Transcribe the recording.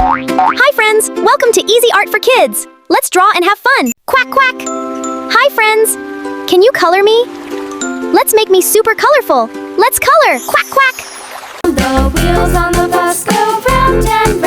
Hi friends, welcome to Easy Art for Kids. Let's draw and have fun. Quack quack. Hi friends, can you color me? Let's make me super colorful. Let's color. Quack quack. The wheels on the bus go round and round.